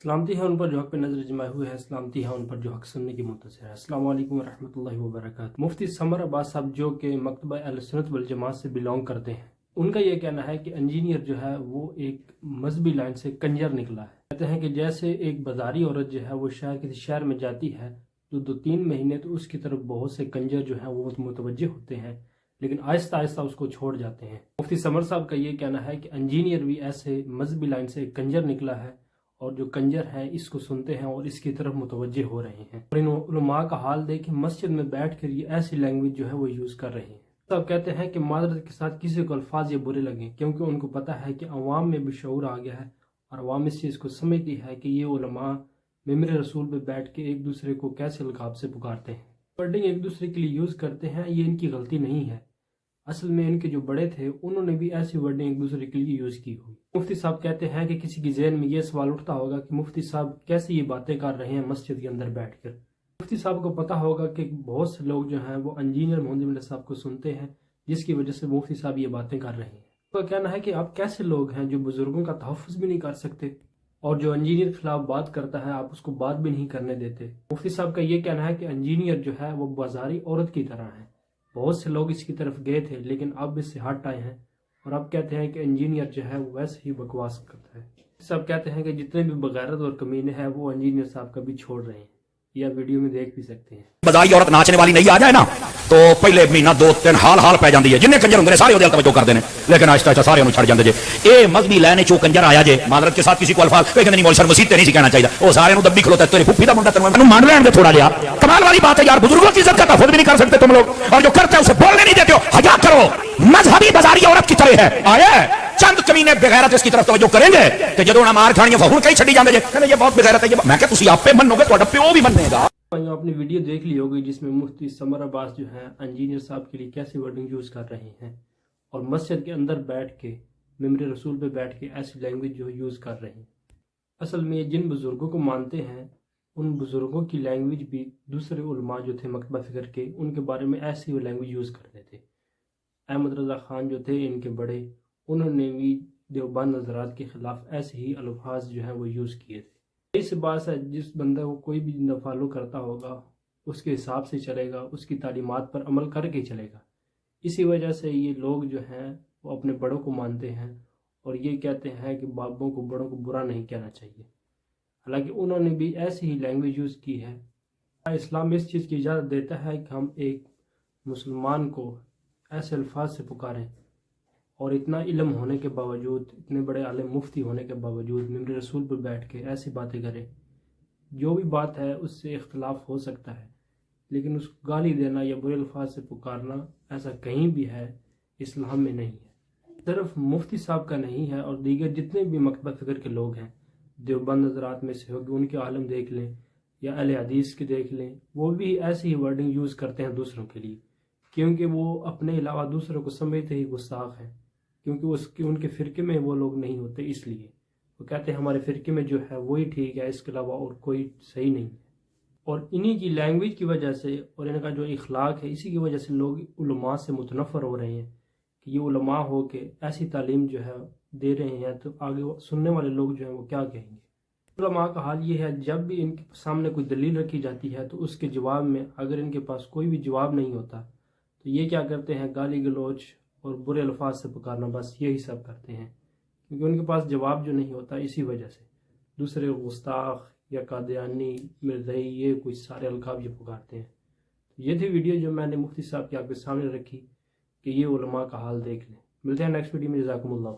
सलामती है उन पर जो हक पे नजर जमाए हुए हैं, सलामती है उन पर जो हक सुनने की मुंतज़िर है। अस्सलाम वालेकुम रहमतुल्लाहि व बरकातहू। मुफ्ती समर अब्बास साहब जो कि मकतबा अहले सुन्नत वल जमात से बिलोंग करते हैं, उनका ये कहना है कि इंजीनियर जो है वो एक मजहबी लाइन से कंजर निकला है। कहते हैं कि जैसे एक बाजारी औरत जो है वो किसी शहर में जाती है तो 2-3 महीने तो उसकी तरफ बहुत से कंजर जो है वो मुतवज्जे होते हैं, लेकिन आहिस्ता आहिस्ता उसको छोड़ जाते हैं। मुफ्ती समर साहब का ये कहना है कि इंजीनियर भी ऐसे मजहबी लाइन से एक कंजर निकला है और जो कंजर हैं इसको सुनते हैं और इसकी तरफ मुतवज्जे हो रहे हैं। और इन उलमा का हाल देखें, मस्जिद में बैठ कर ये ऐसी लैंग्वेज जो है वो यूज कर रहे हैं। सब कहते हैं कि मादरत के साथ किसी को अल्फाज ये बुरे लगे, क्योंकि उनको पता है कि अवाम में भी शऊर आ गया है और अवाम इस चीज़ को समझती है कि ये उलमा मिंबर रसूल पे बैठ के एक दूसरे को कैसे अलकाब से पुकारते हैं, वर्डिंग एक दूसरे के लिए यूज करते हैं। ये इनकी गलती नहीं है, असल में इनके जो बड़े थे उन्होंने भी ऐसी वर्डिंग एक दूसरे के लिए यूज की हुई। मुफ्ती साहब कहते हैं कि किसी की ज़हन में ये सवाल उठता होगा कि मुफ्ती साहब कैसे ये बातें कर रहे हैं मस्जिद के अंदर बैठकर। मुफ्ती साहब को पता होगा कि बहुत से लोग जो हैं वो इंजीनियर मोहम्मद साहब को सुनते हैं, जिसकी वजह से मुफ्ती साहब ये बातें कर रहे हैं। तो कहना है कि आप कैसे लोग हैं जो बुजुर्गों का तहफ़्फ़ुज़ भी नहीं कर सकते और जो इंजीनियर के खिलाफ बात करता है आप उसको बात भी नहीं करने देते। मुफ्ती साहब का ये कहना है कि इंजीनियर जो है वो बाजारी औरत की तरह है। बहुत से लोग इसकी तरफ गए थे लेकिन अब इससे हट आए हैं और अब कहते हैं कि इंजीनियर जो है वो वैसे ही बकवास करता है। सब कहते हैं कि जितने भी बगैरत और कमीने हैं वो इंजीनियर साहब का भी छोड़ रहे हैं। यह वीडियो में देख भी सकते हैं। बदाई औरत नाचने वाली नहीं आ जाए ना तो पहले महीना 2-3 हाल पै जाती है, जिन्हें कंजर होंगे सारे उहदे तवज्जो करते हैं, लेकिन आहिस्ता आहिस्ता सारे छड़ जाते जे। ये मजहबी लाइन चो कंजर आया जे मादरत के साथ किसी को अल्फाज कहते नहीं, मौलवी सर मसीह ते नहीं कहना चाहिए, वो सारे दब्बी खलोता तेरे फुफी दा मुंडा तेरे मान लेने दे थोड़ा लिया। कमाल वाली बात है यार, बुजुर्गों की इज्जत का तहफ़्फ़ुज़ भी नहीं कर सकते तुम लोग, और जो करते हैं उसे बोलने नहीं देते हो। हया करो, मजहबी बाजारी औरत की तरह है। आया चंद कमीने बेगैरत इसकी तरफ तवज्जो करेंगे कि जदों ना मार खानी हुन कहीं छड़ी जांदे जे, कहंदे ये बहुत बेगैरत है। ये मैं क्या तुसी आपे मनोगे, ਤੁਹਾਡਾ ਪਿਓ भी मनेगा। आपने वीडियो देख ली होगी जिसमें मुफ्ती समर अब्बास जो है इंजीनियर साहब के लिए कैसे वर्डिंग यूज कर रहे हैं और मस्जिद के अंदर बैठ के मिंबर रसूल पे बैठ के ऐसी लैंग्वेज जो यूज कर रहे हैं। असल में जिन बुजुर्गों को मानते हैं उन बुजुर्गों की लैंग्वेज भी दूसरे उलमा जो थे मकतबा फिक्र के, उनके बारे में ऐसी वो लैंग्वेज यूज करते थे। अहमद रजा खान जो थे इनके बड़े, उन्होंने भी देवबंद हज़रात के खिलाफ ऐसे ही अल्फाज जो है वो यूज किए थे। इस बात है जिस बंदा को कोई भी फॉलो करता होगा उसके हिसाब से चलेगा, उसकी तालीमात पर अमल करके चलेगा। इसी वजह से ये लोग जो हैं वो अपने बड़ों को मानते हैं और ये कहते हैं कि बाबों को बड़ों को बुरा नहीं कहना चाहिए। हालांकि उन्होंने भी ऐसी ही लैंग्वेज यूज़ की है। इस्लाम इस चीज़ की इजाज़त देता है कि हम एक मुसलमान को ऐसे अल्फाज से पुकारें और इतना इल्म होने के बावजूद, इतने बड़े आलिम मुफ्ती होने के बावजूद मिंबर रसूल पर बैठ के ऐसी बातें करें। जो भी बात है उससे इख्तलाफ हो सकता है, लेकिन उसको गाली देना या बुरे अल्फाज से पुकारना ऐसा कहीं भी है इस्लाम में नहीं है। सिर्फ मुफ्ती साहब का नहीं है और दीगर जितने भी मकतबा फिक्र के लोग हैं, देवबंद हज़रात में से होगी, उनके आलम देख लें या अहले हदीस के देख लें, वो भी ऐसी ही वर्डिंग यूज़ करते हैं दूसरों के लिए, क्योंकि वो अपने अलावा दूसरों को समझते ही गुस्ताख हैं, क्योंकि उसके उनके फ़िरके में वो लोग नहीं होते। इसलिए वो कहते हैं हमारे फ़िरके में जो है वही ठीक है, इसके अलावा और कोई सही नहीं है। और इन्हीं की लैंग्वेज की वजह से और इनका जो इखलाक है, इसी की वजह से लोग उलमा से मुतनफ़र हो रहे हैं कि ये उलमा हो के ऐसी तालीम जो है दे रहे हैं, तो आगे सुनने वाले लोग जो हैं वो क्या कहेंगे। उलमा का हाल ये है, जब भी इनके सामने कोई दलील रखी जाती है तो उसके जवाब में अगर इनके पास कोई भी जवाब नहीं होता तो ये क्या करते हैं, गाली गलौज और बुरे अल्फाज से पुकारना, बस यही सब करते हैं, क्योंकि उनके पास जवाब जो नहीं होता। इसी वजह से दूसरे गुस्ताख या कादियानी, मिर्ज़ई, ये कुछ सारे अलकाब ये पुकारते हैं। तो ये थी वीडियो जो मैंने मुफ्ती साहब की आपके सामने रखी कि ये उलमा का हाल देख लें। मिलते हैं नेक्स्ट वीडियो में। जज़ाकुमुल्लाह।